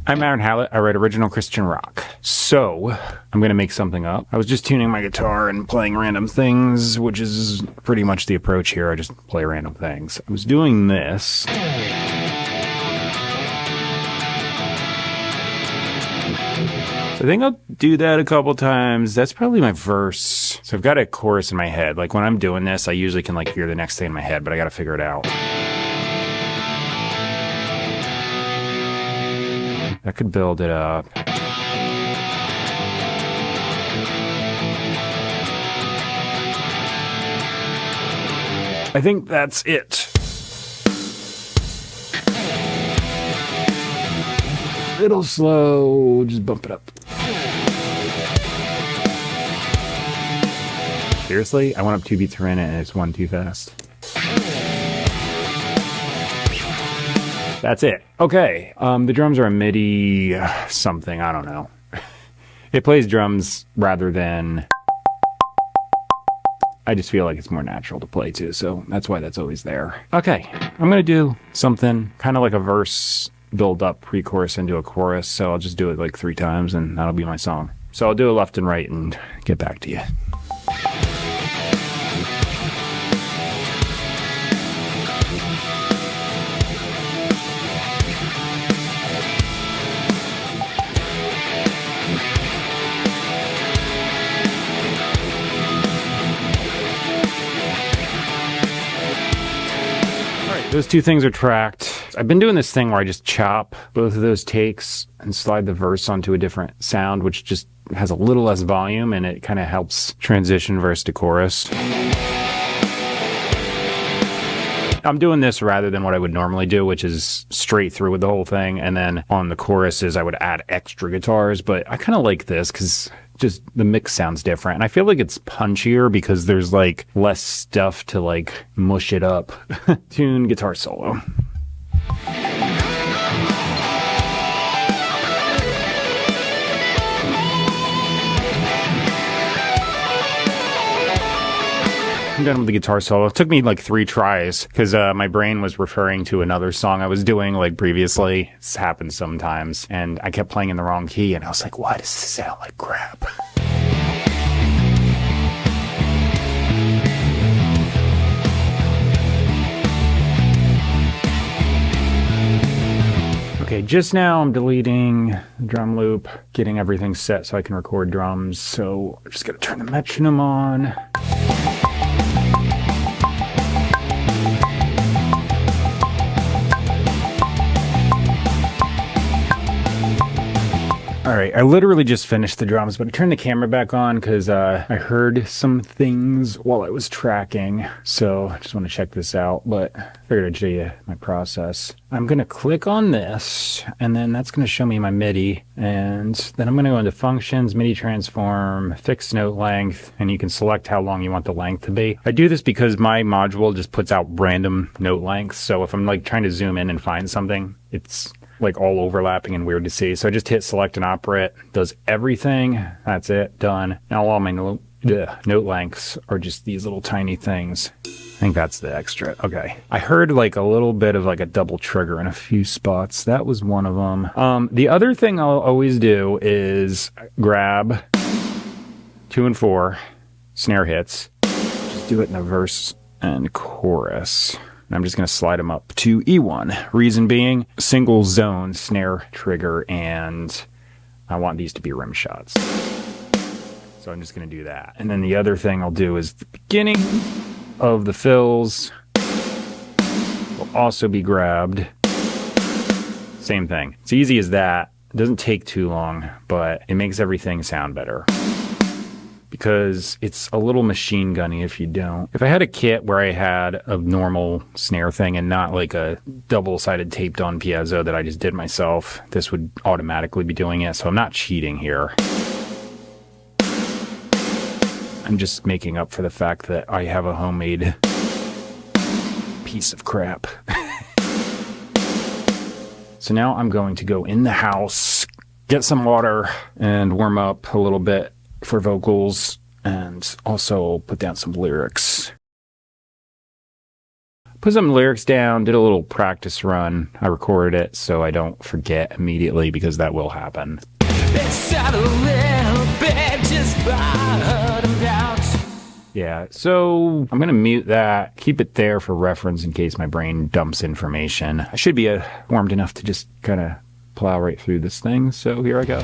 I'm Aaron Hallett. I write original Christian rock. So, I'm going to make something up. I was just tuning my guitar and playing random things, which is pretty much the approach here. I just play random things. I was doing this. So I think I'll do that a couple times. That's probably my verse. So I've got a chorus in my head. Like when I'm doing this, I usually can like hear the next thing in my head, but I got to figure it out. That could build it up. I think that's it. A little slow, just bump it up. Seriously? I went up 2 beats per minute and it's one too fast. That's it. Okay. The drums are a MIDI something. I don't know. It plays drums rather than... I just feel like it's more natural to play to, so that's why that's always there. Okay. I'm going to do something kind of like a verse build up pre-chorus into a chorus, so I'll just do it like 3 times and that'll be my song. So I'll do it left and right and get back to you. Those 2 things are tracked. I've been doing this thing where I just chop both of those takes and slide the verse onto a different sound, which just has a little less volume and it kind of helps transition verse to chorus. I'm doing this rather than what I would normally do, which is straight through with the whole thing. And then on the choruses, I would add extra guitars, but I kind of like this because just the mix sounds different. And I feel like it's punchier because there's like less stuff to like mush it up. Tune guitar solo. I'm done with the guitar solo. It took me like 3 tries because my brain was referring to another song I was doing like previously. This happens sometimes. And I kept playing in the wrong key and I was like, why does this sound like crap? Okay, just now I'm deleting the drum loop, getting everything set so I can record drums. So I'm just gonna turn the metronome on. All right, I literally just finished the drums, but I turned the camera back on because I heard some things while I was tracking. So I just want to check this out, but I figured I'd show you my process. I'm going to click on this, and then that's going to show me my MIDI. And then I'm going to go into Functions, MIDI Transform, Fixed Note Length, and you can select how long you want the length to be. I do this because my module just puts out random note lengths. So if I'm like trying to zoom in and find something, it's like all overlapping and weird to see. So I just hit select and operate, does everything. That's it, done. Now all my note lengths are just these little tiny things. I think that's the extra. Okay. I heard like a little bit of like a double trigger in a few spots. That was one of them. The other thing I'll always do is grab 2 and 4 snare hits. Just do it in a verse and chorus. And I'm just going to slide them up to E1. Reason being, single zone snare trigger, and I want these to be rim shots. So I'm just going to do that. And then the other thing I'll do is the beginning of the fills will also be grabbed. Same thing. It's easy as that. It doesn't take too long, but it makes everything sound better. Because it's a little machine gunny if you don't. If I had a kit where I had a normal snare thing and not like a double-sided taped on piezo that I just did myself, this would automatically be doing it, so I'm not cheating here. I'm just making up for the fact that I have a homemade piece of crap. So now I'm going to go in the house, get some water, and warm up a little bit for vocals, and also put down some lyrics. put some lyrics down, did a little practice run. I recorded it so I don't forget immediately, because that will happen. Yeah, so I'm going to mute that, keep it there for reference in case my brain dumps information. I should be warmed enough to just kind of plow right through this thing, so here I go.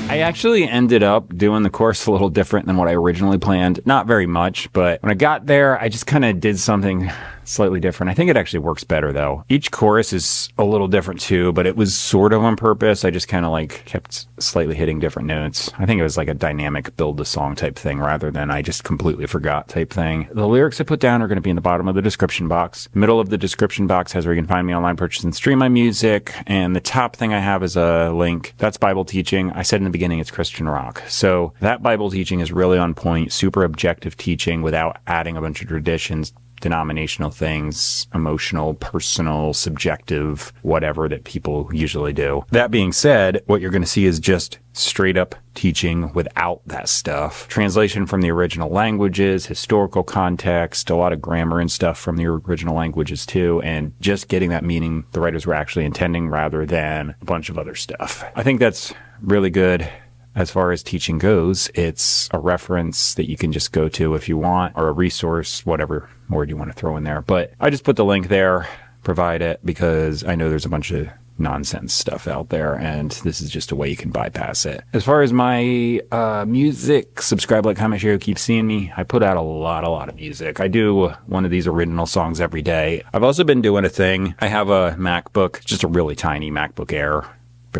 I actually ended up doing the chorus a little different than what I originally planned. Not very much, but when I got there, I just kind of did something slightly different. I think it actually works better though. Each chorus is a little different too, but it was sort of on purpose. I just kind of like kept slightly hitting different notes. I think it was like a dynamic build the song type thing rather than I just completely forgot type thing. The lyrics I put down are going to be in the bottom of the description box. The middle of the description box has where you can find me online, purchase and stream my music. And the top thing I have is a link. That's Bible teaching. I said in the beginning it's Christian rock. So that Bible teaching is really on point, super objective teaching without adding a bunch of traditions, denominational things, emotional, personal, subjective, whatever that people usually do. That being said, what you're going to see is just straight up teaching without that stuff. Translation from the original languages, historical context, a lot of grammar and stuff from the original languages too, and just getting that meaning the writers were actually intending rather than a bunch of other stuff. I think that's really good. As far as teaching goes, it's a reference that you can just go to if you want, or a resource, whatever word you want to throw in there. But I just put the link there, provide it, because I know there's a bunch of nonsense stuff out there, and this is just a way you can bypass it. As far as my music, subscribe, like, comment, share, keep seeing me. I put out a lot of music. I do one of these original songs every day. I've also been doing a thing. I have a MacBook, just a really tiny MacBook Air,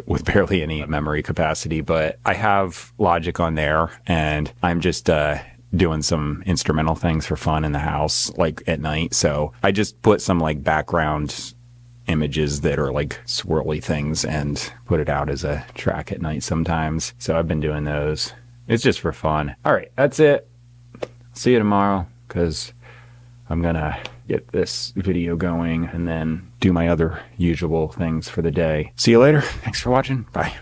with barely any memory capacity, but I have Logic on there, and I'm just doing some instrumental things for fun in the house, like at night. So I just put some like background images that are like swirly things and put it out as a track at night sometimes. So I've been doing those. It's just for fun. All right, that's it. See you tomorrow, because I'm gonna get this video going and then do my other usual things for the day. See you later. Thanks for watching. Bye.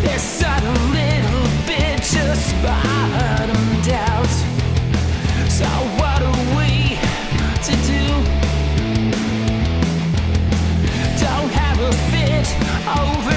There's not a little bit, just bottomed out. So what are we to do? Don't have a fit over